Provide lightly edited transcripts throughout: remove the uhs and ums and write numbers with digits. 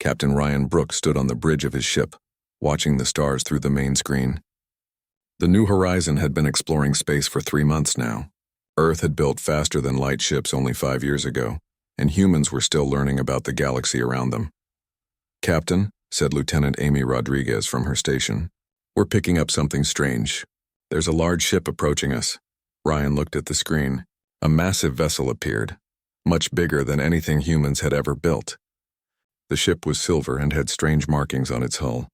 Captain Ryan Brooks stood on the bridge of his ship, watching the stars through the main screen. The New Horizon had been exploring space for 3 months now. Earth had built faster-than-light ships only 5 years ago, and humans were still learning about the galaxy around them. "Captain," said Lieutenant Amy Rodriguez from her station, "we're picking up something strange. There's a large ship approaching us." Ryan looked at the screen. A massive vessel appeared, much bigger than anything humans had ever built. The ship was silver and had strange markings on its hull.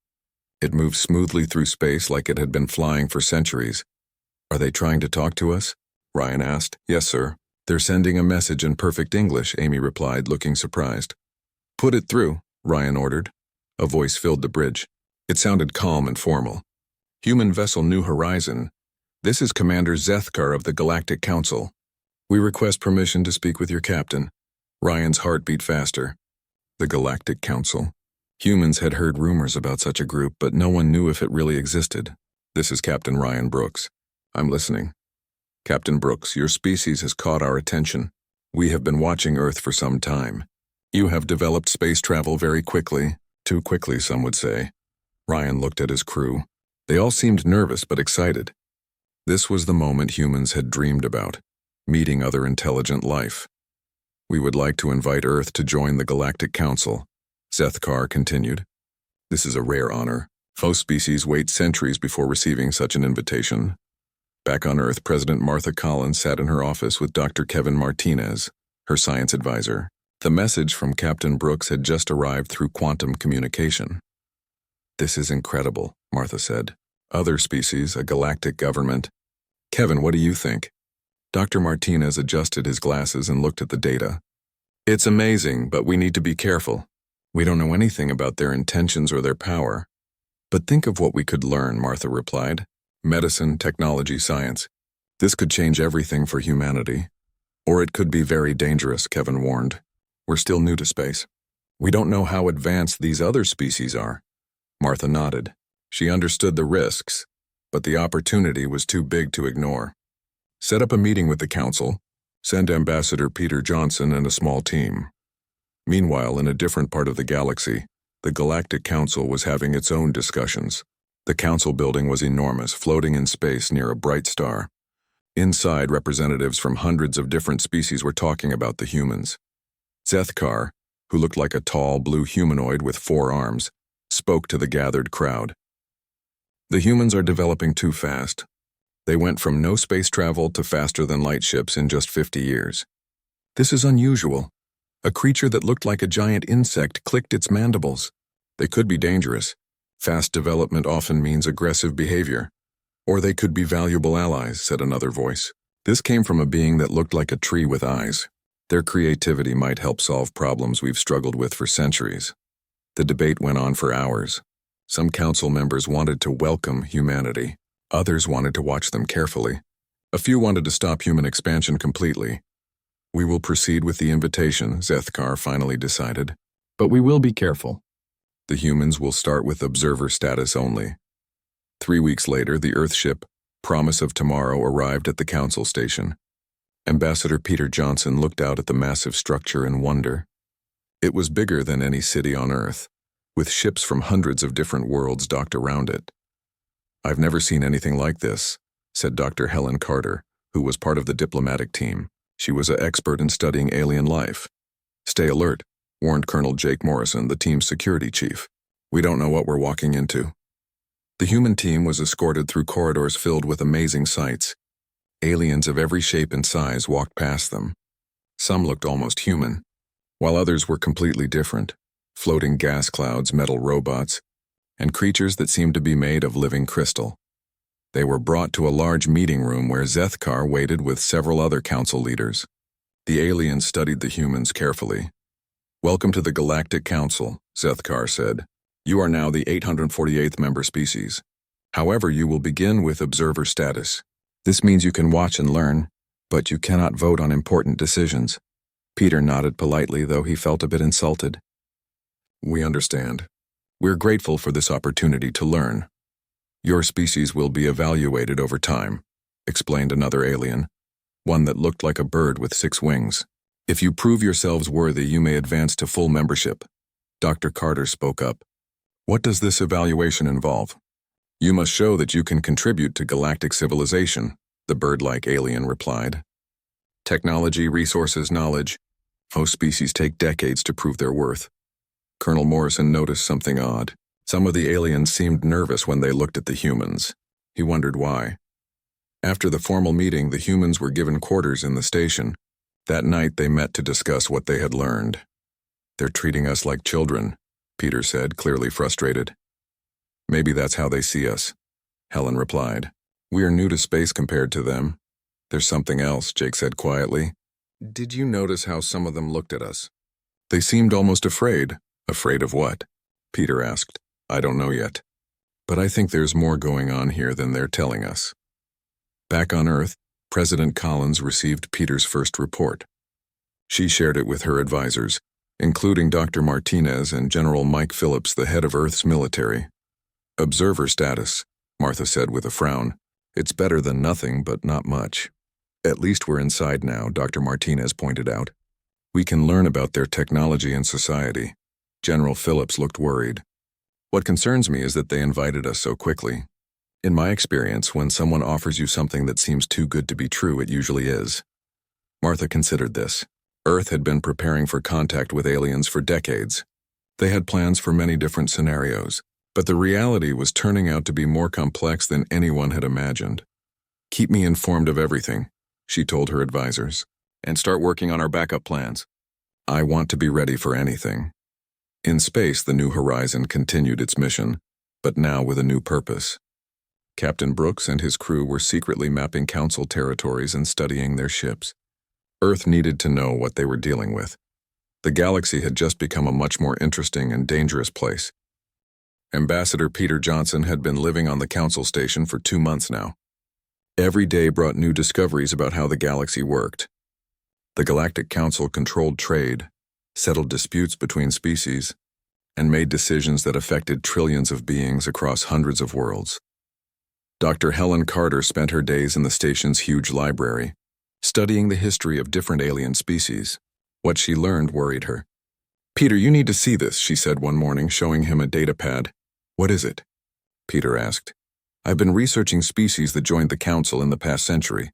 It moved smoothly through space like it had been flying for centuries. "Are they trying to talk to us?" Ryan asked. "Yes, sir. They're sending a message in perfect English," Amy replied, looking surprised. "Put it through," Ryan ordered. A voice filled the bridge. It sounded calm and formal. "Human vessel New Horizon. This is Commander Zethkar of the Galactic Council. We request permission to speak with your captain." Ryan's heart beat faster. The Galactic Council. Humans had heard rumors about such a group, but no one knew if it really existed. "This is Captain Ryan Brooks. I'm listening." "Captain Brooks, your species has caught our attention. We have been watching Earth for some time. You have developed space travel very quickly, too quickly, some would say." Ryan looked at his crew. They all seemed nervous but excited. This was the moment humans had dreamed about, meeting other intelligent life. "We would like to invite Earth to join the Galactic Council," Zethkar continued. "This is a rare honor. Most species wait centuries before receiving such an invitation." Back on Earth, President Martha Collins sat in her office with Dr. Kevin Martinez, her science advisor. The message from Captain Brooks had just arrived through quantum communication. "This is incredible," Martha said. "Other species, a galactic government." "Kevin, what do you think?" Dr. Martinez adjusted his glasses and looked at the data. "It's amazing, but we need to be careful. We don't know anything about their intentions or their power." "But think of what we could learn," Martha replied. "Medicine, technology, science. This could change everything for humanity. Or it could be very dangerous," Kevin warned. "We're still new to space. We don't know how advanced these other species are." Martha nodded. She understood the risks, but the opportunity was too big to ignore. "Set up a meeting with the council. Send Ambassador Peter Johnson and a small team." Meanwhile, in a different part of the galaxy, the Galactic Council was having its own discussions. The council building was enormous, floating in space near a bright star. Inside, representatives from hundreds of different species were talking about the humans. Zethkar, who looked like a tall, blue humanoid with 4 arms, spoke to the gathered crowd. "The humans are developing too fast. They went from no space travel to faster-than-light ships in just 50 years. This is unusual. A creature that looked like a giant insect clicked its mandibles. They could be dangerous. Fast development often means aggressive behavior. Or they could be valuable allies," said another voice. This came from a being that looked like a tree with eyes. "Their creativity might help solve problems we've struggled with for centuries." The debate went on for hours. Some council members wanted to welcome humanity. Others wanted to watch them carefully. A few wanted to stop human expansion completely. "We will proceed with the invitation," Zethkar finally decided. "But we will be careful. The humans will start with observer status only." 3 weeks later, the Earth ship, Promise of Tomorrow, arrived at the council station. Ambassador Peter Johnson looked out at the massive structure in wonder. It was bigger than any city on Earth, with ships from hundreds of different worlds docked around it. "I've never seen anything like this," said Dr. Helen Carter, who was part of the diplomatic team. She was an expert in studying alien life. "Stay alert," warned Colonel Jake Morrison, the team's security chief. "We don't know what we're walking into." The human team was escorted through corridors filled with amazing sights. Aliens of every shape and size walked past them. Some looked almost human, while others were completely different: floating gas clouds, metal robots, and creatures that seemed to be made of living crystal. They were brought to a large meeting room where Zethkar waited with several other council leaders. The aliens studied the humans carefully. "Welcome to the Galactic Council," Zethkar said. "You are now the 848th member species. However, you will begin with observer status. This means you can watch and learn, but you cannot vote on important decisions." Peter nodded politely, though he felt a bit insulted. "We understand. We're grateful for this opportunity to learn. Your species will be evaluated over time," explained another alien, one that looked like a bird with 6 wings. "If you prove yourselves worthy, you may advance to full membership. Dr. Carter spoke up. What does this evaluation involve? You must show that you can contribute to galactic civilization, the bird-like alien replied. Technology, resources, knowledge. Most species take decades to prove their worth. Colonel Morrison noticed something odd. Some of the aliens seemed nervous when they looked at the humans. He wondered why. After the formal meeting, the humans were given quarters in the station. That night they met to discuss what they had learned. They're treating us like children, Peter said, clearly frustrated. Maybe that's how they see us, Helen replied. We are new to space compared to them. There's something else, Jake said quietly. Did you notice how some of them looked at us? They seemed almost afraid. Afraid of what? Peter asked. I don't know yet. But I think there's more going on here than they're telling us. Back on Earth, President Collins received Peter's first report. She shared it with her advisors, including Dr. Martinez and General Mike Phillips, the head of Earth's military. Observer status, Martha said with a frown. It's better than nothing, but not much. At least we're inside now, Dr. Martinez pointed out. We can learn about their technology and society. General Phillips looked worried. What concerns me is that they invited us so quickly. In my experience, when someone offers you something that seems too good to be true, it usually is. Martha considered this. Earth had been preparing for contact with aliens for decades. They had plans for many different scenarios, but the reality was turning out to be more complex than anyone had imagined. Keep me informed of everything, she told her advisors, and start working on our backup plans. I want to be ready for anything. In space, the New Horizon continued its mission, but now with a new purpose. Captain Brooks and his crew were secretly mapping Council territories and studying their ships. Earth needed to know what they were dealing with. The galaxy had just become a much more interesting and dangerous place. Ambassador Peter Johnson had been living on the Council station for 2 months now. Every day brought new discoveries about how the galaxy worked. The Galactic Council controlled trade, settled disputes between species, and made decisions that affected trillions of beings across hundreds of worlds. Dr. Helen Carter spent her days in the station's huge library, studying the history of different alien species. What she learned worried her. Peter, you need to see this, she said one morning, showing him a data pad. What is it? Peter asked. I've been researching species that joined the Council in the past century.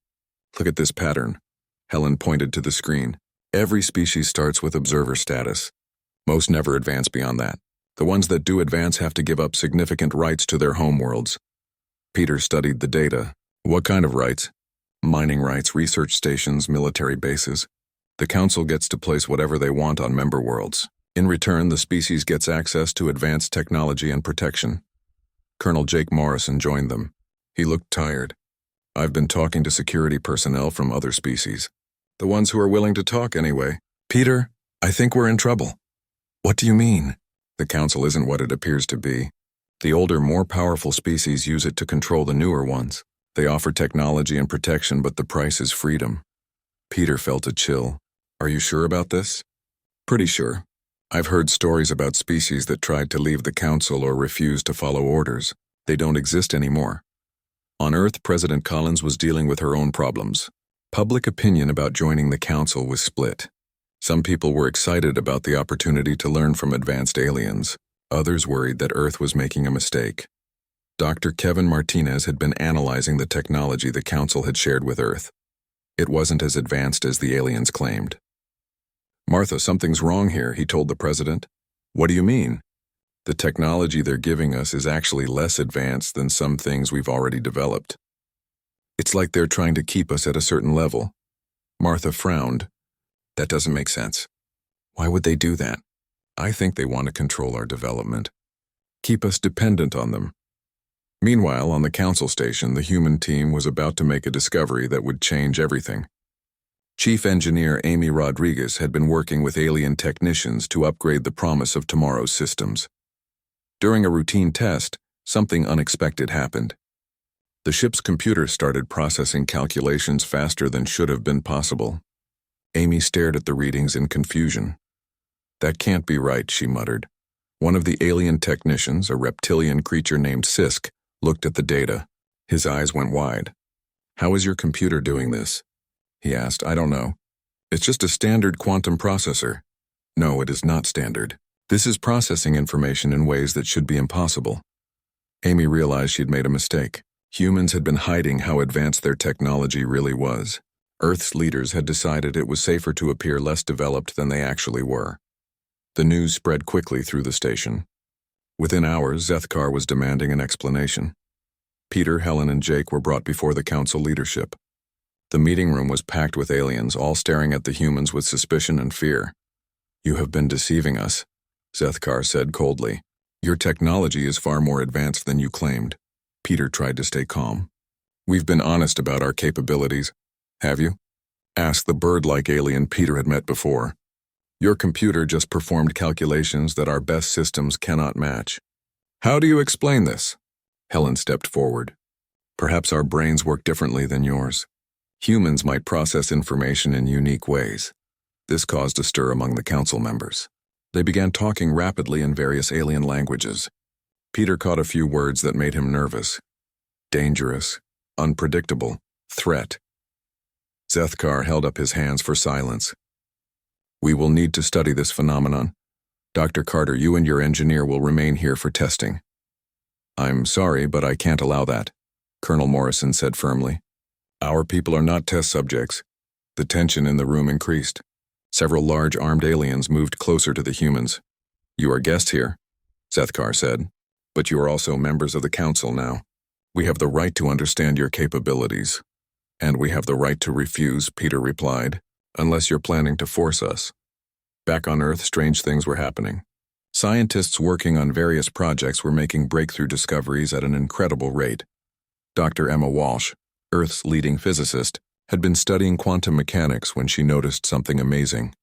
Look at this pattern. Helen pointed to the screen. Every species starts with observer status. Most never advance beyond that. The ones that do advance have to give up significant rights to their homeworlds. Peter studied the data. What kind of rights? Mining rights, research stations, military bases. The Council gets to place whatever they want on member worlds. In return, the species gets access to advanced technology and protection. Colonel Jake Morrison joined them. He looked tired. I've been talking to security personnel from other species. The ones who are willing to talk anyway. Peter, I think we're in trouble. What do you mean? The Council isn't what it appears to be. The older, more powerful species use it to control the newer ones. They offer technology and protection, but the price is freedom. Peter felt a chill. Are you sure about this? Pretty sure. I've heard stories about species that tried to leave the Council or refused to follow orders. They don't exist anymore. On Earth, President Collins was dealing with her own problems. Public opinion about joining the Council was split. Some people were excited about the opportunity to learn from advanced aliens. Others worried that Earth was making a mistake. Dr. Kevin Martinez had been analyzing the technology the Council had shared with Earth. It wasn't as advanced as the aliens claimed. Martha, something's wrong here, he told the president. What do you mean? The technology they're giving us is actually less advanced than some things we've already developed. It's like they're trying to keep us at a certain level. Martha frowned. That doesn't make sense. Why would they do that? I think they want to control our development. Keep us dependent on them. Meanwhile, on the Council station, the human team was about to make a discovery that would change everything. Chief Engineer Amy Rodriguez had been working with alien technicians to upgrade the promise of tomorrow's systems. During a routine test, something unexpected happened. The ship's computer started processing calculations faster than should have been possible. Amy stared at the readings in confusion. That can't be right, she muttered. One of the alien technicians, a reptilian creature named Sisk, looked at the data. His eyes went wide. How is your computer doing this? He asked. I don't know. It's just a standard quantum processor. No, it is not standard. This is processing information in ways that should be impossible. Amy realized she'd made a mistake. Humans had been hiding how advanced their technology really was. Earth's leaders had decided it was safer to appear less developed than they actually were. The news spread quickly through the station. Within hours, Zethkar was demanding an explanation. Peter, Helen, and Jake were brought before the council leadership. The meeting room was packed with aliens, all staring at the humans with suspicion and fear. "You have been deceiving us," Zethkar said coldly. "Your technology is far more advanced than you claimed." Peter tried to stay calm. "We've been honest about our capabilities. Have you?" asked the bird-like alien Peter had met before. "Your computer just performed calculations that our best systems cannot match." "How do you explain this?" Helen stepped forward. "Perhaps our brains work differently than yours. Humans might process information in unique ways." This caused a stir among the council members. They began talking rapidly in various alien languages. Peter caught a few words that made him nervous. Dangerous, unpredictable, threat. Zethkar held up his hands for silence. "We will need to study this phenomenon. Dr. Carter, you and your engineer will remain here for testing." "I'm sorry, but I can't allow that," Colonel Morrison said firmly. "Our people are not test subjects." The tension in the room increased. Several large armed aliens moved closer to the humans. "You are guests here," Zethkar said, "but you are also members of the council now. We have the right to understand your capabilities." "And we have the right to refuse," Peter replied, "unless you're planning to force us." Back on Earth, strange things were happening. Scientists working on various projects were making breakthrough discoveries at an incredible rate. Dr. Emma Walsh, Earth's leading physicist, had been studying quantum mechanics when she noticed something amazing.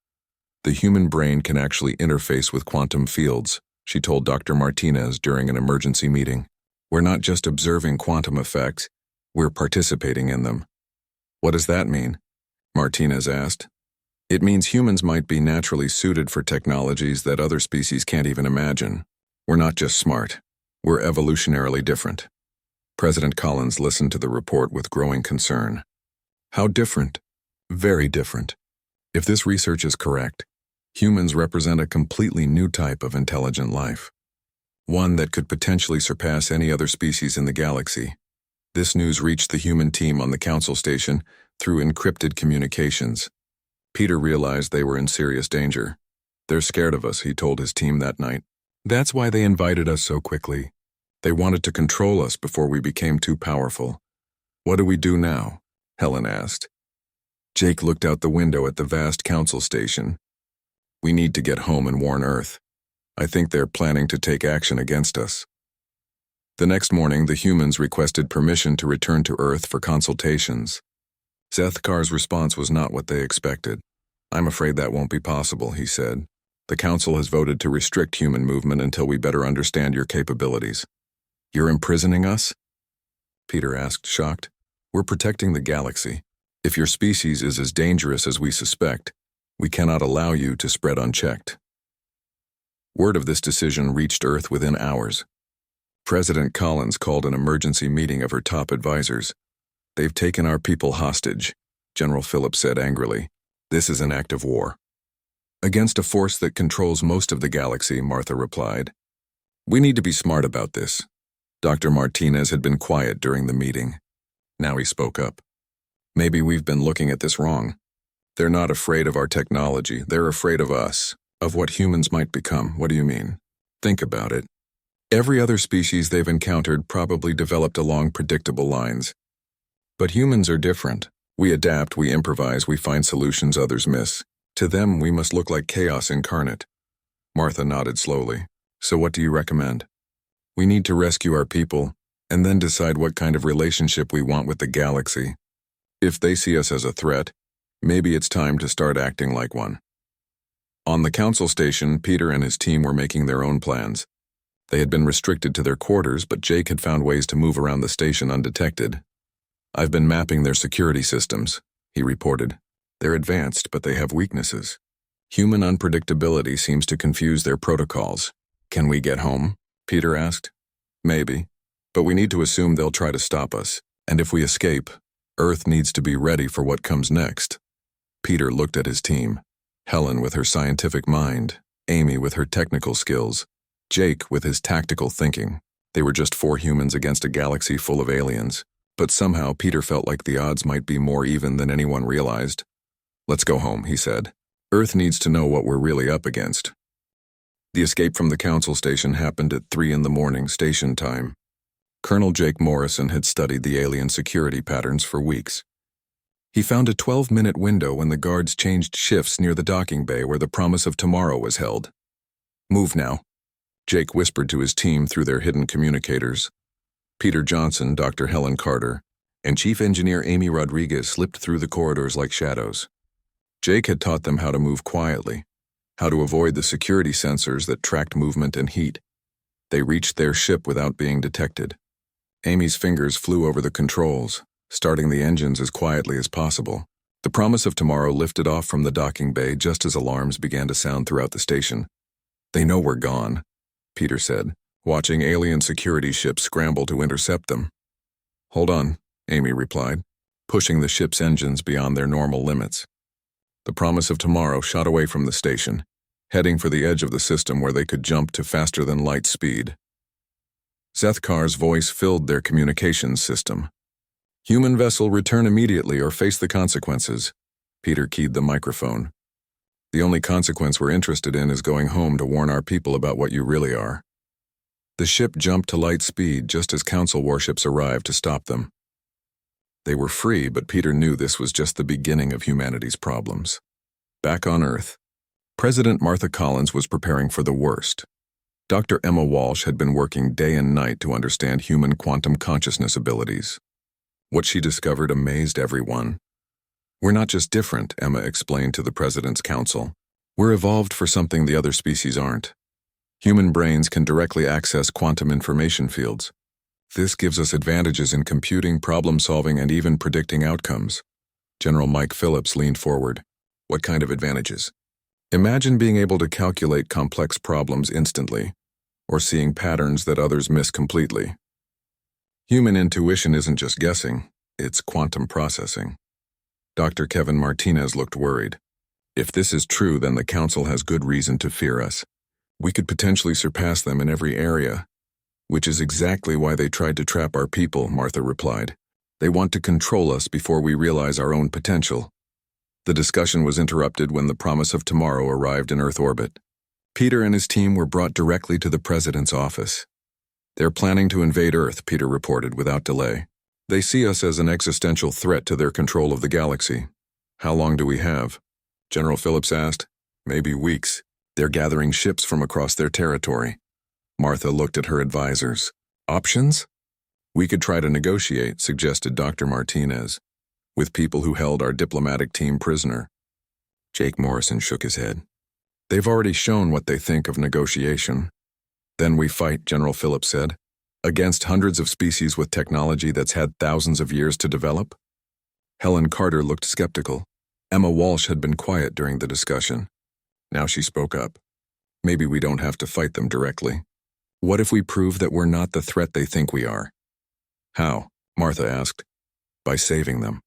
"The human brain can actually interface with quantum fields," she told Dr. Martinez during an emergency meeting. "We're not just observing quantum effects, we're participating in them." "What does that mean?" Martinez asked. "It means humans might be naturally suited for technologies that other species can't even imagine. We're not just smart, we're evolutionarily different." President Collins listened to the report with growing concern. "How different?" "Very different. If this research is correct, humans represent a completely new type of intelligent life. One that could potentially surpass any other species in the galaxy." This news reached the human team on the council station through encrypted communications. Peter realized they were in serious danger. "They're scared of us," he told his team that night. "That's why they invited us so quickly. They wanted to control us before we became too powerful." "What do we do now?" Helen asked. Jake looked out the window at the vast council station. "We need to get home and warn Earth. I think they're planning to take action against us." The next morning, the humans requested permission to return to Earth for consultations. Zethkar's response was not what they expected. "I'm afraid that won't be possible," he said. "The council has voted to restrict human movement until we better understand your capabilities." "You're imprisoning us?" Peter asked, shocked. "We're protecting the galaxy. If your species is as dangerous as we suspect, we cannot allow you to spread unchecked." Word of this decision reached Earth within hours. President Collins called an emergency meeting of her top advisors. "They've taken our people hostage," General Phillips said angrily. "This is an act of war." "Against a force that controls most of the galaxy," Martha replied. "We need to be smart about this." Dr. Martinez had been quiet during the meeting. Now he spoke up. "Maybe we've been looking at this wrong. They're not afraid of our technology, they're afraid of us, of what humans might become." "What do you mean?" "Think about it. Every other species they've encountered probably developed along predictable lines. But humans are different. We adapt, we improvise, we find solutions others miss. To them, we must look like chaos incarnate." Martha nodded slowly. "So what do you recommend?" "We need to rescue our people, and then decide what kind of relationship we want with the galaxy. If they see us as a threat, maybe it's time to start acting like one." On the council station, Peter and his team were making their own plans. They had been restricted to their quarters, but Jake had found ways to move around the station undetected. "I've been mapping their security systems," he reported. "They're advanced, but they have weaknesses. Human unpredictability seems to confuse their protocols." "Can we get home?" Peter asked. "Maybe, but we need to assume they'll try to stop us. And if we escape, Earth needs to be ready for what comes next." Peter looked at his team. Helen with her scientific mind, Amy with her technical skills, Jake with his tactical thinking. They were just 4 humans against a galaxy full of aliens, but somehow Peter felt like the odds might be more even than anyone realized. "Let's go home," he said. "Earth needs to know what we're really up against." The escape from the council station happened at 3 in the morning station time. Colonel Jake Morrison had studied the alien security patterns for weeks. He found a 12-minute window when the guards changed shifts near the docking bay where the Promise of Tomorrow was held. "Move now," Jake whispered to his team through their hidden communicators. Peter Johnson, Dr. Helen Carter, and Chief Engineer Amy Rodriguez slipped through the corridors like shadows. Jake had taught them how to move quietly, how to avoid the security sensors that tracked movement and heat. They reached their ship without being detected. Amy's fingers flew over the controls, starting the engines as quietly as possible. The Promise of Tomorrow lifted off from the docking bay just as alarms began to sound throughout the station. "They know we're gone," Peter said, watching alien security ships scramble to intercept them. "Hold on," Amy replied, pushing the ship's engines beyond their normal limits. The Promise of Tomorrow shot away from the station, heading for the edge of the system where they could jump to faster-than-light speed. Zethkar's voice filled their communications system. "Human vessel, return immediately or face the consequences." Peter keyed the microphone. "The only consequence we're interested in is going home to warn our people about what you really are." The ship jumped to light speed just as Council warships arrived to stop them. They were free, but Peter knew this was just the beginning of humanity's problems. Back on Earth, President Martha Collins was preparing for the worst. Dr. Emma Walsh had been working day and night to understand human quantum consciousness abilities. What she discovered amazed everyone. "We're not just different," Emma explained to the President's Council. "We're evolved for something the other species aren't. Human brains can directly access quantum information fields. This gives us advantages in computing, problem-solving, and even predicting outcomes." General Mike Phillips leaned forward. "What kind of advantages?" "Imagine being able to calculate complex problems instantly, or seeing patterns that others miss completely. Human intuition isn't just guessing, it's quantum processing." Dr. Kevin Martinez looked worried. "If this is true, then the Council has good reason to fear us. We could potentially surpass them in every area." "Which is exactly why they tried to trap our people," Martha replied. "They want to control us before we realize our own potential." The discussion was interrupted when the Promise of Tomorrow arrived in Earth orbit. Peter and his team were brought directly to the President's office. "They're planning to invade Earth," Peter reported without delay. "They see us as an existential threat to their control of the galaxy." "How long do we have?" General Phillips asked. "Maybe weeks. They're gathering ships from across their territory." Martha looked at her advisors. "Options?" "We could try to negotiate," suggested Dr. Martinez, "with people who held our diplomatic team prisoner." Jake Morrison shook his head. "They've already shown what they think of negotiation." "Then we fight," General Phillips said, "against hundreds of species with technology that's had thousands of years to develop?" Helen Carter looked skeptical. Emma Walsh had been quiet during the discussion. Now she spoke up. "Maybe we don't have to fight them directly. What if we prove that we're not the threat they think we are?" "How?" Martha asked. "By saving them."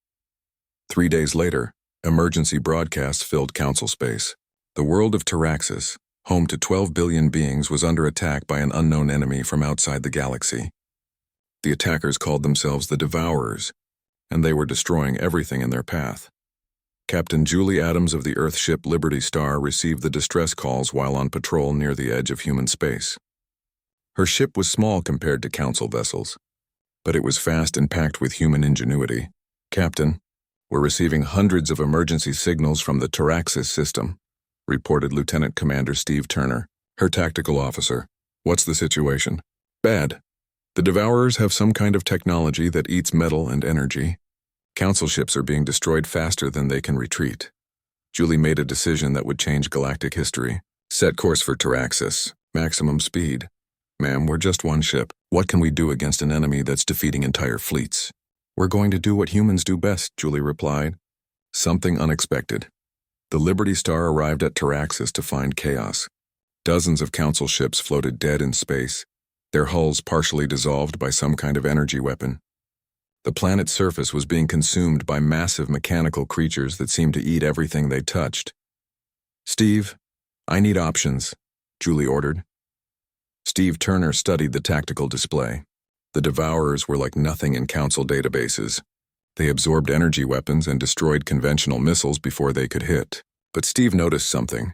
3 days later, emergency broadcasts filled Council space. The world of Taraxis, home to 12 billion beings, was under attack by an unknown enemy from outside the galaxy. The attackers called themselves the Devourers, and they were destroying everything in their path. Captain Julie Adams of the Earth ship Liberty Star received the distress calls while on patrol near the edge of human space. Her ship was small compared to Council vessels, but it was fast and packed with human ingenuity. "Captain, we're receiving hundreds of emergency signals from the Taraxis system," reported Lieutenant Commander Steve Turner, her tactical officer. "What's the situation?" "Bad. The Devourers have some kind of technology that eats metal and energy. Council ships are being destroyed faster than they can retreat." Julie made a decision that would change galactic history. "Set course for Taraxis. Maximum speed." "Ma'am, we're just one ship. What can we do against an enemy that's defeating entire fleets?" "We're going to do what humans do best," Julie replied. Something unexpected. The Liberty Star arrived at Taraxis to find chaos. Dozens of Council ships floated dead in space, their hulls partially dissolved by some kind of energy weapon. The planet's surface was being consumed by massive mechanical creatures that seemed to eat everything they touched. "Steve, I need options, Julie ordered. Steve Turner studied the tactical display. The Devourers were like nothing in Council databases. They absorbed energy weapons and destroyed conventional missiles before they could hit. But Steve noticed something.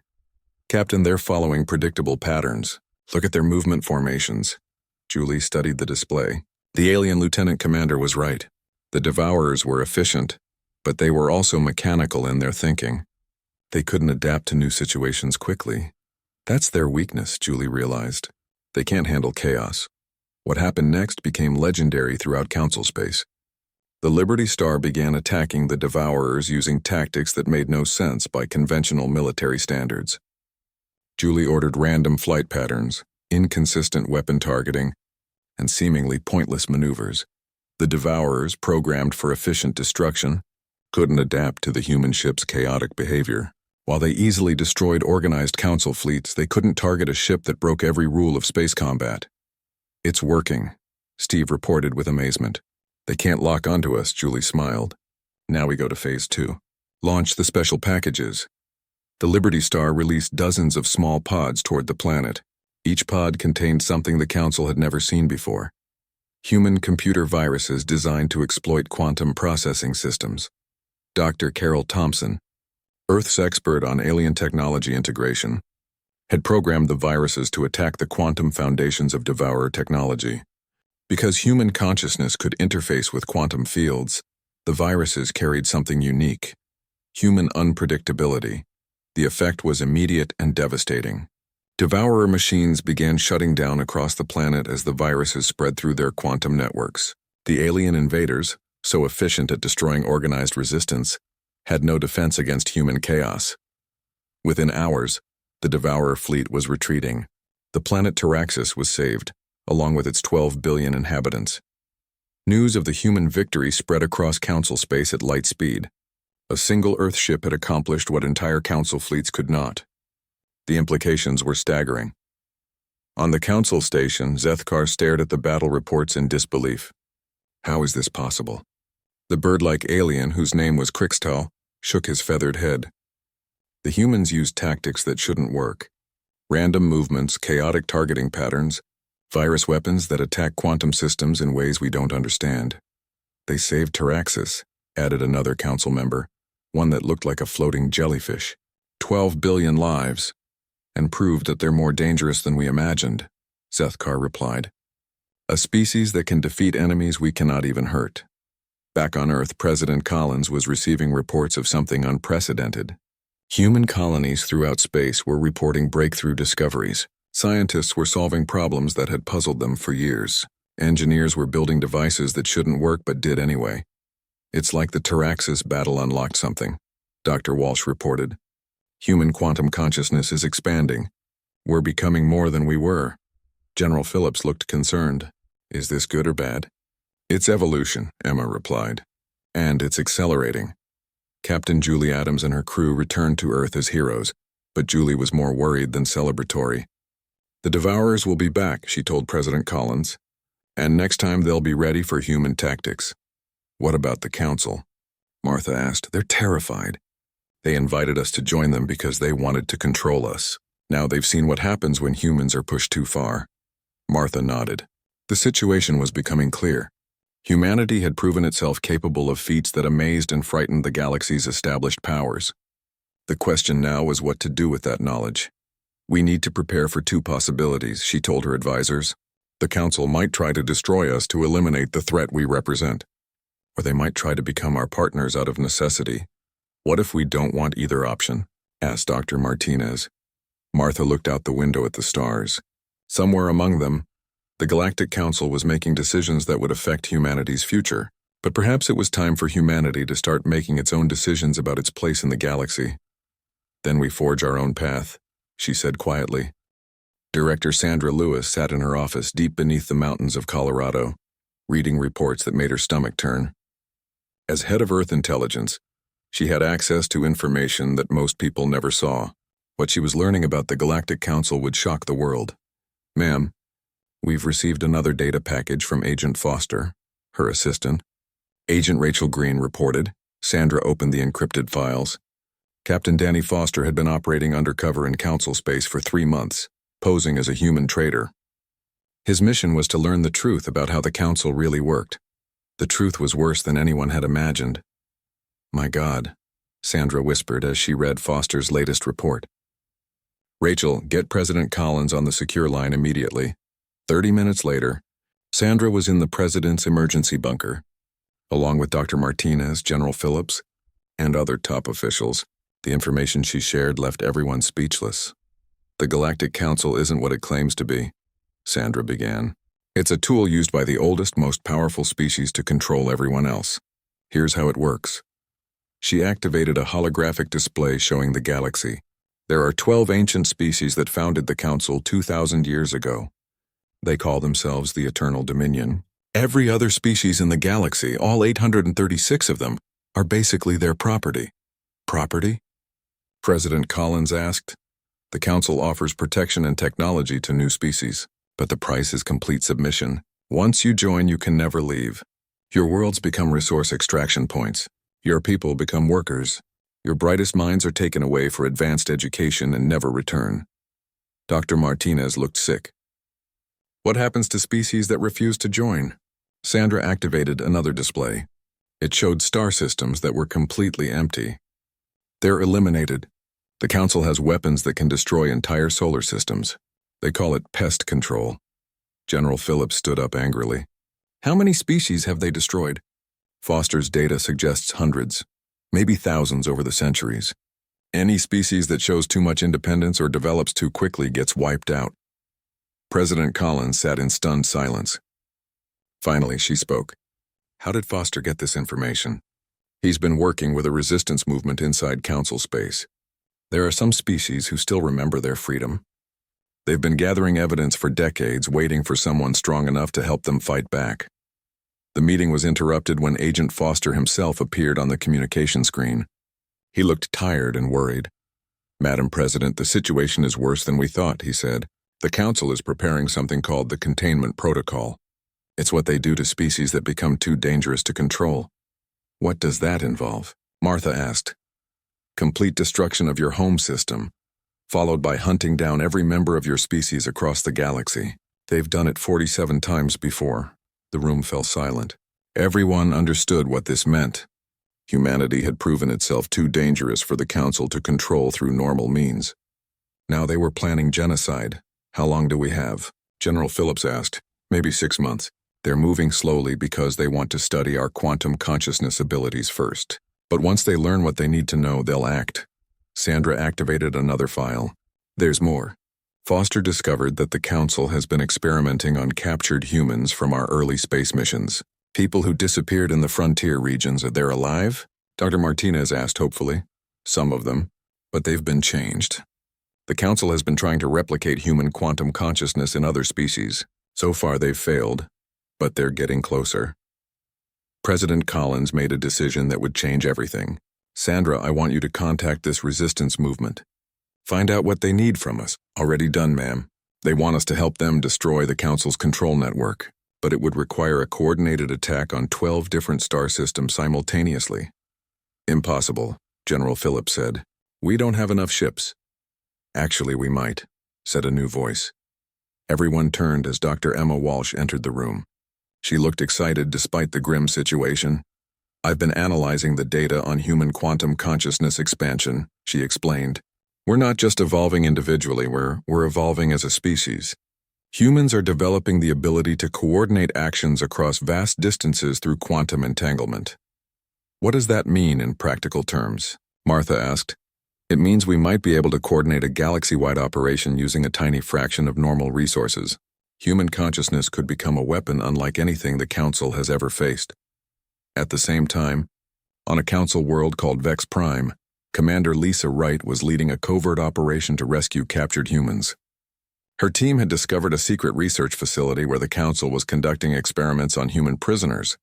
Captain, they're following predictable patterns. Look at their movement formations. Julie studied the display. The alien lieutenant commander was right. The Devourers were efficient, but they were also mechanical in their thinking. They couldn't adapt to new situations quickly. That's their weakness, Julie realized. They can't handle chaos. What happened next became legendary throughout Council space. The Liberty Star began attacking the Devourers using tactics that made no sense by conventional military standards. Julie ordered random flight patterns, inconsistent weapon targeting, and seemingly pointless maneuvers. The Devourers, programmed for efficient destruction, couldn't adapt to the human ship's chaotic behavior. While they easily destroyed organized Council fleets, they couldn't target a ship that broke every rule of space combat. It's working, Steve reported with amazement. They can't lock onto us, Julie smiled. Now we go to Phase 2. Launch the special packages. The Liberty Star released dozens of small pods toward the planet. Each pod contained something the Council had never seen before. Human computer viruses designed to exploit quantum processing systems. Dr. Carol Thompson, Earth's expert on alien technology integration, had programmed the viruses to attack the quantum foundations of Devourer technology. Because human consciousness could interface with quantum fields, the viruses carried something unique: human unpredictability. The effect was immediate and devastating. Devourer machines began shutting down across the planet as the viruses spread through their quantum networks. The alien invaders, so efficient at destroying organized resistance, had no defense against human chaos. Within hours, the Devourer fleet was retreating. The planet Taraxis was saved, along with its 12 billion inhabitants. News of the human victory spread across Council space at light speed. A single Earth ship had accomplished what entire Council fleets could not. The implications were staggering. On the Council station, Zethkar stared at the battle reports in disbelief. How is this possible? The bird-like alien, whose name was Krixtal, shook his feathered head. The humans used tactics that shouldn't work. Random movements, chaotic targeting patterns, virus weapons that attack quantum systems in ways we don't understand. They saved Taraxis, added another Council member, one that looked like a floating jellyfish. 12 billion lives, and proved that they're more dangerous than we imagined, Zethkar replied. A species that can defeat enemies we cannot even hurt. Back on Earth, President Collins was receiving reports of something unprecedented. Human colonies throughout space were reporting breakthrough discoveries. Scientists were solving problems that had puzzled them for years. Engineers were building devices that shouldn't work but did anyway. It's like the Taraxis battle unlocked something, Dr. Walsh reported. Human quantum consciousness is expanding. We're becoming more than we were. General Phillips looked concerned. Is this good or bad? It's evolution, Emma replied. And it's accelerating. Captain Julie Adams and her crew returned to Earth as heroes, but Julie was more worried than celebratory. The Devourers will be back, she told President Collins. And next time they'll be ready for human tactics. What about the Council? Martha asked. They're terrified. They invited us to join them because they wanted to control us. Now they've seen what happens when humans are pushed too far. Martha nodded. The situation was becoming clear. Humanity had proven itself capable of feats that amazed and frightened the galaxy's established powers. The question now was what to do with that knowledge. We need to prepare for two possibilities, she told her advisors. The Council might try to destroy us to eliminate the threat we represent. Or they might try to become our partners out of necessity. What if we don't want either option? Asked Dr. Martinez. Martha looked out the window at the stars. Somewhere among them, the Galactic Council was making decisions that would affect humanity's future, but perhaps it was time for humanity to start making its own decisions about its place in the galaxy. Then we forge our own path, she said quietly. Director Sandra Lewis sat in her office deep beneath the mountains of Colorado, reading reports that made her stomach turn. As head of Earth Intelligence, she had access to information that most people never saw. What she was learning about the Galactic Council would shock the world. Ma'am, we've received another data package from Agent Foster, her assistant. Agent Rachel Green reported. Sandra opened the encrypted files. Captain Danny Foster had been operating undercover in Council space for 3 months, posing as a human traitor. His mission was to learn the truth about how the Council really worked. The truth was worse than anyone had imagined. "My God," Sandra whispered as she read Foster's latest report. "Rachel, get President Collins on the secure line immediately." 30 minutes later, Sandra was in the President's emergency bunker, along with Dr. Martinez, General Phillips, and other top officials. The information she shared left everyone speechless. "The Galactic Council isn't what it claims to be," Sandra began. "It's a tool used by the oldest, most powerful species to control everyone else. Here's how it works." She activated a holographic display showing the galaxy. There are 12 ancient species that founded the Council 2,000 years ago. They call themselves the Eternal Dominion. Every other species in the galaxy, all 836 of them, are basically their property. "Property?" President Collins asked. "The Council offers protection and technology to new species, but the price is complete submission. Once you join, you can never leave. Your worlds become resource extraction points. Your people become workers. Your brightest minds are taken away for advanced education and never return." Dr. Martinez looked sick. "What happens to species that refuse to join?" Sandra activated another display. It showed star systems that were completely empty. "They're eliminated. The Council has weapons that can destroy entire solar systems. They call it pest control." General Phillips stood up angrily. "How many species have they destroyed?" Foster's data suggests hundreds, maybe thousands over the centuries. Any species that shows too much independence or develops too quickly gets wiped out. President Collins sat in stunned silence. Finally, she spoke. "How did Foster get this information?" "He's been working with a resistance movement inside Council space. There are some species who still remember their freedom. They've been gathering evidence for decades, waiting for someone strong enough to help them fight back." The meeting was interrupted when Agent Foster himself appeared on the communication screen. He looked tired and worried. "Madam President, the situation is worse than we thought," he said. "The Council is preparing something called the Containment Protocol. It's what they do to species that become too dangerous to control." "What does that involve?" Martha asked. "Complete destruction of your home system, followed by hunting down every member of your species across the galaxy. They've done it 47 times before." The room fell silent. Everyone understood what this meant. Humanity had proven itself too dangerous for the Council to control through normal means. Now they were planning genocide. "How long do we have?" General Phillips asked. "Maybe 6 months. They're moving slowly because they want to study our quantum consciousness abilities first. But once they learn what they need to know, they'll act." Sandra activated another file. "There's more." Foster discovered that the Council has been experimenting on captured humans from our early space missions. "People who disappeared in the frontier regions, are they alive?" Dr. Martinez asked hopefully. "Some of them, but they've been changed. The Council has been trying to replicate human quantum consciousness in other species. So far they've failed, but they're getting closer." President Collins made a decision that would change everything. "Sandra, I want you to contact this resistance movement. Find out what they need from us." "Already done, ma'am. They want us to help them destroy the Council's control network, but it would require a coordinated attack on 12 different star systems simultaneously." "Impossible," General Phillips said. "We don't have enough ships." "Actually, we might," said a new voice. Everyone turned as Dr. Emma Walsh entered the room. She looked excited despite the grim situation. "I've been analyzing the data on human quantum consciousness expansion," she explained. "We're not just evolving individually, we're evolving as a species. Humans are developing the ability to coordinate actions across vast distances through quantum entanglement." "What does that mean in practical terms?" Martha asked. "It means we might be able to coordinate a galaxy-wide operation using a tiny fraction of normal resources. Human consciousness could become a weapon unlike anything the Council has ever faced." At the same time, on a Council world called Vex Prime, Commander Lisa Wright was leading a covert operation to rescue captured humans. Her team had discovered a secret research facility where the Council was conducting experiments on human prisoners.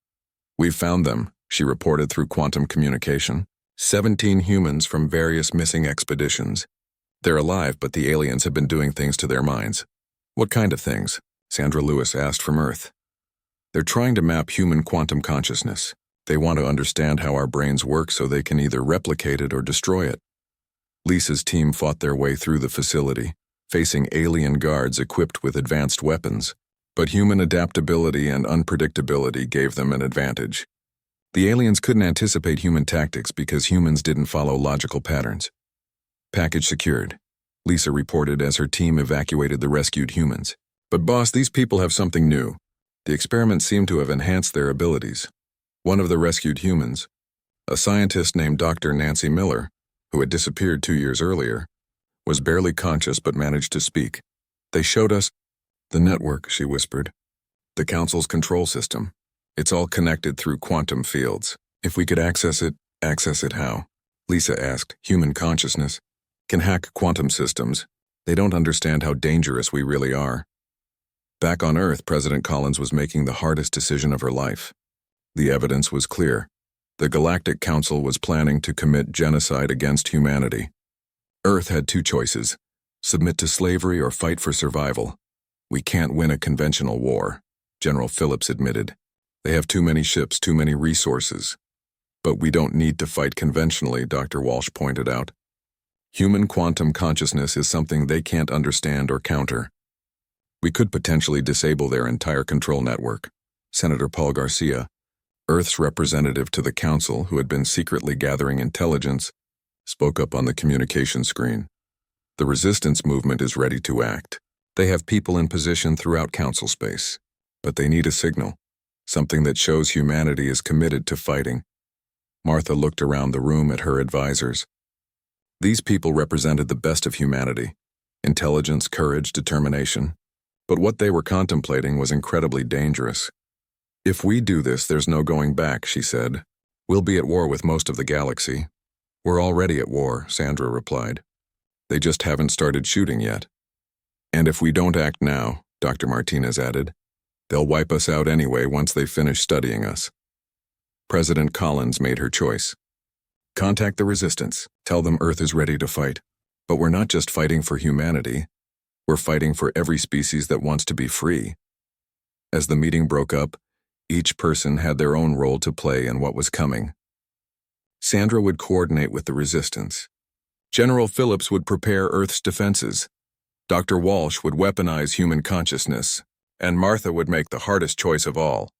"We've found them," she reported through quantum communication. 17 humans from various missing expeditions. They're alive, but the aliens have been doing things to their minds." "What kind of things?" Sandra Lewis asked from Earth. "They're trying to map human quantum consciousness. They want to understand how our brains work so they can either replicate it or destroy it." Lisa's team fought their way through the facility, facing alien guards equipped with advanced weapons, but human adaptability and unpredictability gave them an advantage. The aliens couldn't anticipate human tactics because humans didn't follow logical patterns. Package secured, Lisa reported as her team evacuated the rescued humans. But boss, these people have something new. The experiment seemed to have enhanced their abilities. One of the rescued humans, a scientist named Dr. Nancy Miller, who had disappeared 2 years earlier, was barely conscious but managed to speak. They showed us the network, she whispered. The Council's control system. It's all connected through quantum fields. If we could access it how? Lisa asked. Human consciousness can hack quantum systems. They don't understand how dangerous we really are. Back on Earth, President Collins was making the hardest decision of her life. The evidence was clear. The Galactic Council was planning to commit genocide against humanity. Earth had 2 choices: submit to slavery or fight for survival. We can't win a conventional war, General Phillips admitted. They have too many ships, too many resources. But we don't need to fight conventionally, Dr. Walsh pointed out. Human quantum consciousness is something they can't understand or counter. We could potentially disable their entire control network. Senator Paul Garcia, Earth's representative to the Council, who had been secretly gathering intelligence, spoke up on the communication screen. The resistance movement is ready to act. They have people in position throughout Council space, but they need a signal, something that shows humanity is committed to fighting. Martha looked around the room at her advisors. These people represented the best of humanity: intelligence, courage, determination. But what they were contemplating was incredibly dangerous. If we do this, there's no going back, she said. We'll be at war with most of the galaxy. We're already at war, Sandra replied. They just haven't started shooting yet. And if we don't act now, Dr. Martinez added, they'll wipe us out anyway once they finish studying us. President Collins made her choice. Contact the resistance. Tell them Earth is ready to fight. But we're not just fighting for humanity. We're fighting for every species that wants to be free. As the meeting broke up, each person had their own role to play in what was coming. Sandra would coordinate with the resistance. General Phillips would prepare Earth's defenses. Dr. Walsh would weaponize human consciousness, and Martha would make the hardest choice of all.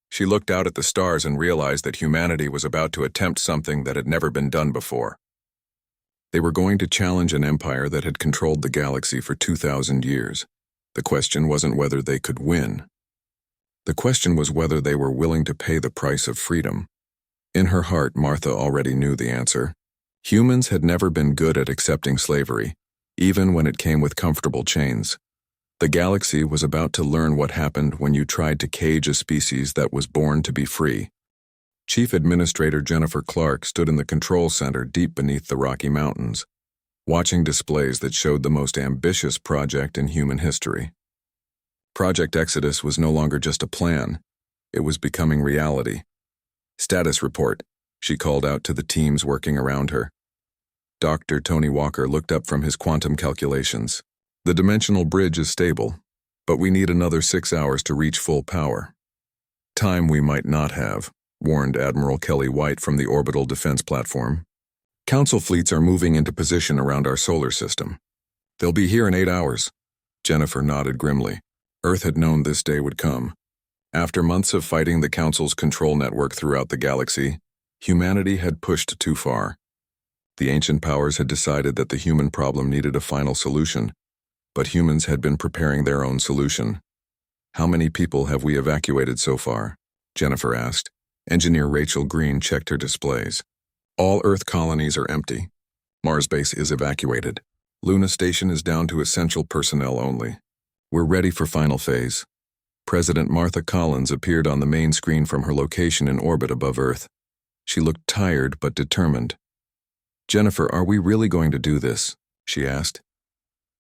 She looked out at the stars and realized that humanity was about to attempt something that had never been done before. They were going to challenge an empire that had controlled the galaxy for 2,000 years. The question wasn't whether they could win. The question was whether they were willing to pay the price of freedom. In her heart, Martha already knew the answer. Humans had never been good at accepting slavery, even when it came with comfortable chains. The galaxy was about to learn what happened when you tried to cage a species that was born to be free. Chief Administrator Jennifer Clark stood in the control center deep beneath the Rocky Mountains, watching displays that showed the most ambitious project in human history. Project Exodus was no longer just a plan. It was becoming reality. Status report, she called out to the teams working around her. Dr. Tony Walker looked up from his quantum calculations. The dimensional bridge is stable, but we need another 6 hours to reach full power. Time we might not have, warned Admiral Kelly White from the orbital defense platform. Council fleets are moving into position around our solar system. They'll be here in 8 hours. Jennifer nodded grimly. Earth had known this day would come. After months of fighting the Council's control network throughout the galaxy, humanity had pushed too far. The ancient powers had decided that the human problem needed a final solution, but humans had been preparing their own solution. How many people have we evacuated so far? Jennifer asked. Engineer Rachel Green checked her displays. All Earth colonies are empty. Mars base is evacuated. Luna Station is down to essential personnel only. We're ready for final phase. President Martha Collins appeared on the main screen from her location in orbit above Earth. She looked tired but determined. Jennifer, are we really going to do this? She asked.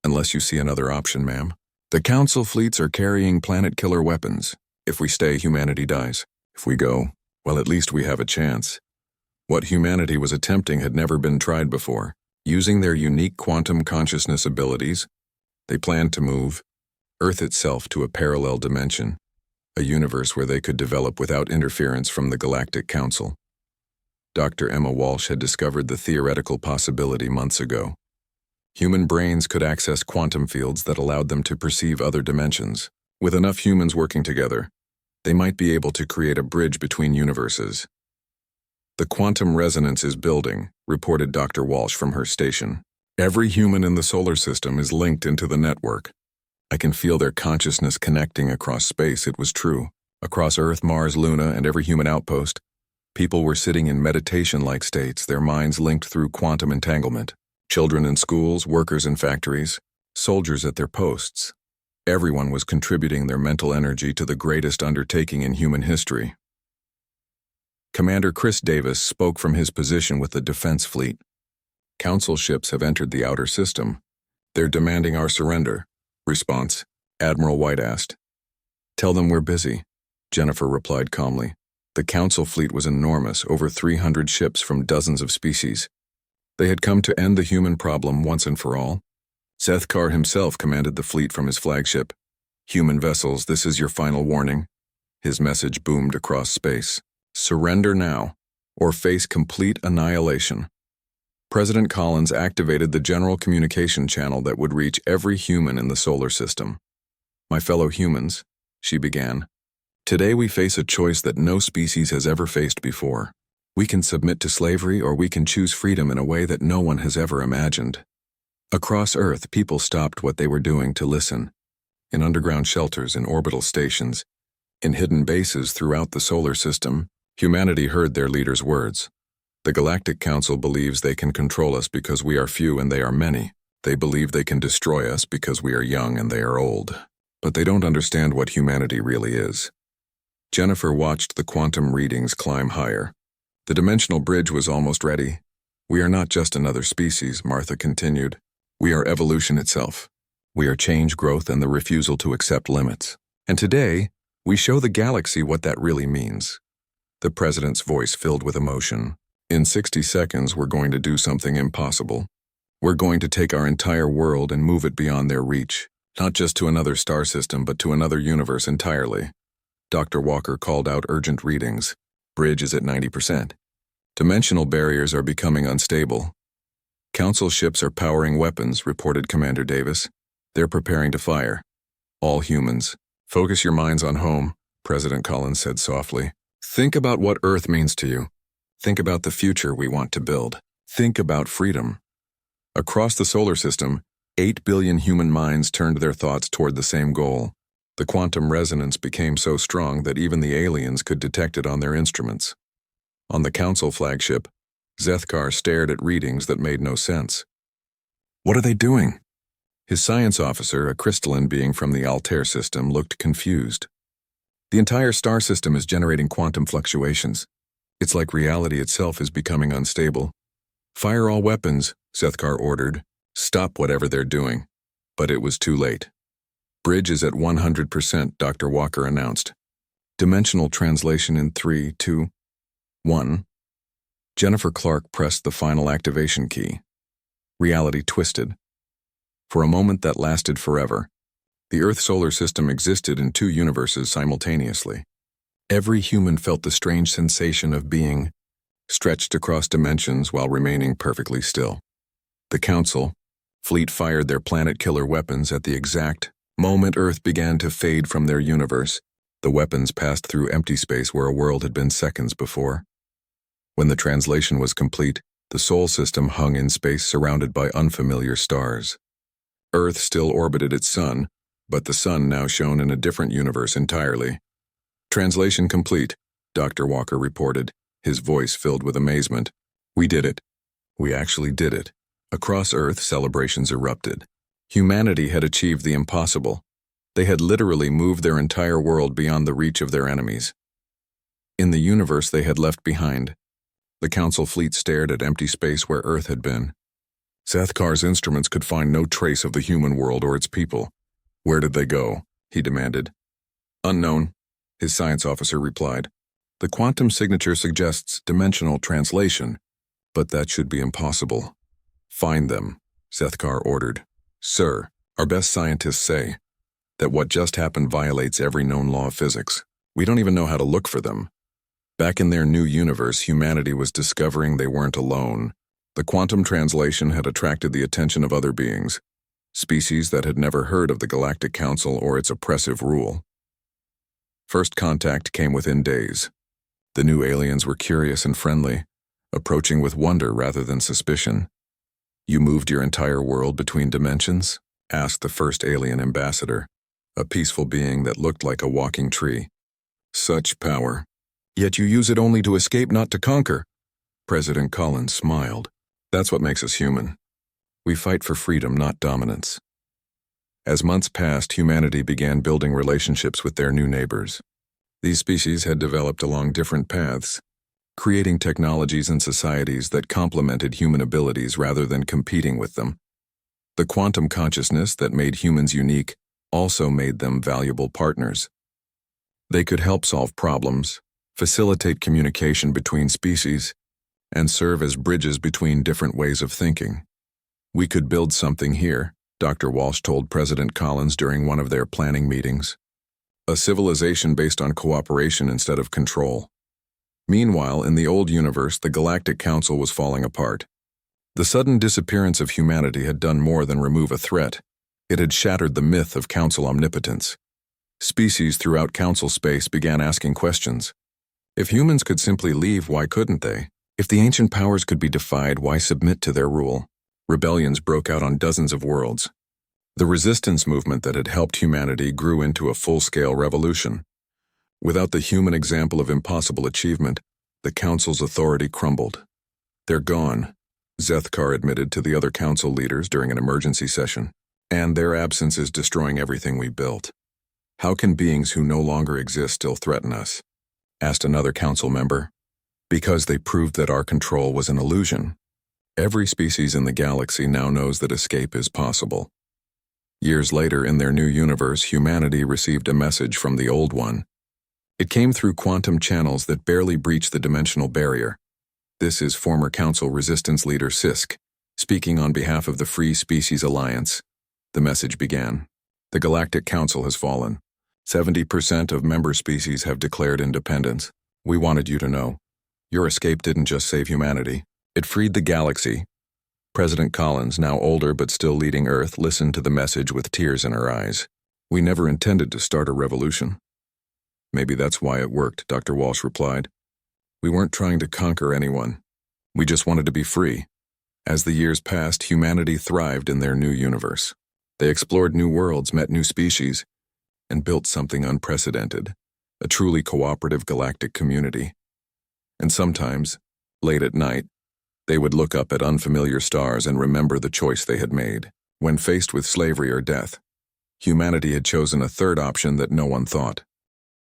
Unless you see another option, ma'am. The Council fleets are carrying planet-killer weapons. If we stay, humanity dies. If we go, well, at least we have a chance. What humanity was attempting had never been tried before. Using their unique quantum consciousness abilities, they planned to move Earth itself to a parallel dimension, a universe where they could develop without interference from the Galactic Council. Dr. Emma Walsh had discovered the theoretical possibility months ago. Human brains could access quantum fields that allowed them to perceive other dimensions. With enough humans working together, they might be able to create a bridge between universes. "The quantum resonance is building," reported Dr. Walsh from her station. "Every human in the solar system is linked into the network. I can feel their consciousness connecting across space." It was true. Across Earth, Mars, Luna, and every human outpost, people were sitting in meditation-like states, their minds linked through quantum entanglement. Children in schools, workers in factories, soldiers at their posts. Everyone was contributing their mental energy to the greatest undertaking in human history. Commander Chris Davis spoke from his position with the Defense Fleet. "Council ships have entered the outer system. They're demanding our surrender." Response: Admiral White asked. "Tell them we're busy," Jennifer replied calmly. The Council fleet was enormous, over 300 ships from dozens of species. They had come to end the human problem once and for all. Sethkar himself commanded the fleet from his flagship. "Human vessels, this is your final warning." His message boomed across space. "Surrender now, or face complete annihilation." President Collins activated the general communication channel that would reach every human in the solar system. "My fellow humans," she began, "today we face a choice that no species has ever faced before. We can submit to slavery, or we can choose freedom in a way that no one has ever imagined." Across Earth, people stopped what they were doing to listen. In underground shelters, in orbital stations, in hidden bases throughout the solar system, humanity heard their leader's words. "The Galactic Council believes they can control us because we are few and they are many. They believe they can destroy us because we are young and they are old. But they don't understand what humanity really is." Jennifer watched the quantum readings climb higher. The dimensional bridge was almost ready. "We are not just another species," Martha continued. "We are evolution itself. We are change, growth, and the refusal to accept limits. And today, we show the galaxy what that really means." The president's voice filled with emotion. "In 60 seconds, we're going to do something impossible. We're going to take our entire world and move it beyond their reach, not just to another star system, but to another universe entirely." Dr. Walker called out urgent readings. "Bridge is at 90%. Dimensional barriers are becoming unstable." "Council ships are powering weapons," reported Commander Davis. "They're preparing to fire." "All humans, focus your minds on home," President Collins said softly. "Think about what Earth means to you. Think about the future we want to build. Think about freedom." Across the solar system, 8 billion human minds turned their thoughts toward the same goal. The quantum resonance became so strong that even the aliens could detect it on their instruments. On the Council flagship, Sethkar stared at readings that made no sense. "What are they doing?" His science officer, a crystalline being from the Altair system, looked confused. "The entire star system is generating quantum fluctuations. It's like reality itself is becoming unstable." "Fire all weapons," Sethkar ordered. "Stop whatever they're doing." But it was too late. "Bridge is at 100%, Dr. Walker announced. Dimensional translation in 3, 2, 1. Jennifer Clark pressed the final activation key. Reality twisted. For a moment that lasted forever, the Earth solar system existed in 2 universes simultaneously. Every human felt the strange sensation of being stretched across dimensions while remaining perfectly still. The Council fleet fired their planet-killer weapons at the exact moment Earth began to fade from their universe. The weapons passed through empty space where a world had been seconds before. When the translation was complete, the Sol system hung in space surrounded by unfamiliar stars. Earth still orbited its sun, but the sun now shone in a different universe entirely. "Translation complete," Dr. Walker reported, his voice filled with amazement. "We did it. We actually did it." Across Earth, celebrations erupted. Humanity had achieved the impossible. They had literally moved their entire world beyond the reach of their enemies. In the universe they had left behind, the Council fleet stared at empty space where Earth had been. Sethkar's instruments could find no trace of the human world or its people. "Where did they go?" he demanded. "Unknown," his science officer replied. "The quantum signature suggests dimensional translation, but that should be impossible." "Find them," Sethkar ordered. "Sir, our best scientists say that what just happened violates every known law of physics. We don't even know how to look for them." Back in their new universe, humanity was discovering they weren't alone. The quantum translation had attracted the attention of other beings, species that had never heard of the Galactic Council or its oppressive rule. First contact came within days. The new aliens were curious and friendly, approaching with wonder rather than suspicion. "You moved your entire world between dimensions?" asked the first alien ambassador, a peaceful being that looked like a walking tree. "Such power. Yet you use it only to escape, not to conquer." President Collins smiled. "That's what makes us human. We fight for freedom, not dominance." As months passed, humanity began building relationships with their new neighbors. These species had developed along different paths, creating technologies and societies that complemented human abilities rather than competing with them. The quantum consciousness that made humans unique also made them valuable partners. They could help solve problems, facilitate communication between species, and serve as bridges between different ways of thinking. "We could build something here," Dr. Walsh told President Collins during one of their planning meetings. "A civilization based on cooperation instead of control." Meanwhile, in the old universe, the Galactic Council was falling apart. The sudden disappearance of humanity had done more than remove a threat. It had shattered the myth of Council omnipotence. Species throughout Council space began asking questions. If humans could simply leave, why couldn't they? If the ancient powers could be defied, why submit to their rule? Rebellions broke out on dozens of worlds. The resistance movement that had helped humanity grew into a full-scale revolution. Without the human example of impossible achievement, the Council's authority crumbled. "They're gone," Zethkar admitted to the other Council leaders during an emergency session. "And their absence is destroying everything we built." "How can beings who no longer exist still threaten us?" asked another Council member. "Because they proved that our control was an illusion. Every species in the galaxy now knows that escape is possible." Years later, in their new universe, humanity received a message from the old one. It came through quantum channels that barely breached the dimensional barrier. This is former Council Resistance leader Sisk, speaking on behalf of the Free Species Alliance. The message began. "The Galactic Council has fallen. 70% of member species have declared independence. We wanted you to know. Your escape didn't just save humanity. It freed the galaxy." President Collins, now older but still leading Earth, listened to the message with tears in her eyes. "We never intended to start a revolution." "Maybe that's why it worked," Dr. Walsh replied. "We weren't trying to conquer anyone. We just wanted to be free." As the years passed, humanity thrived in their new universe. They explored new worlds, met new species, and built something unprecedented, a truly cooperative galactic community. And sometimes, late at night, they would look up at unfamiliar stars and remember the choice they had made. When faced with slavery or death, humanity had chosen a third option that no one thought.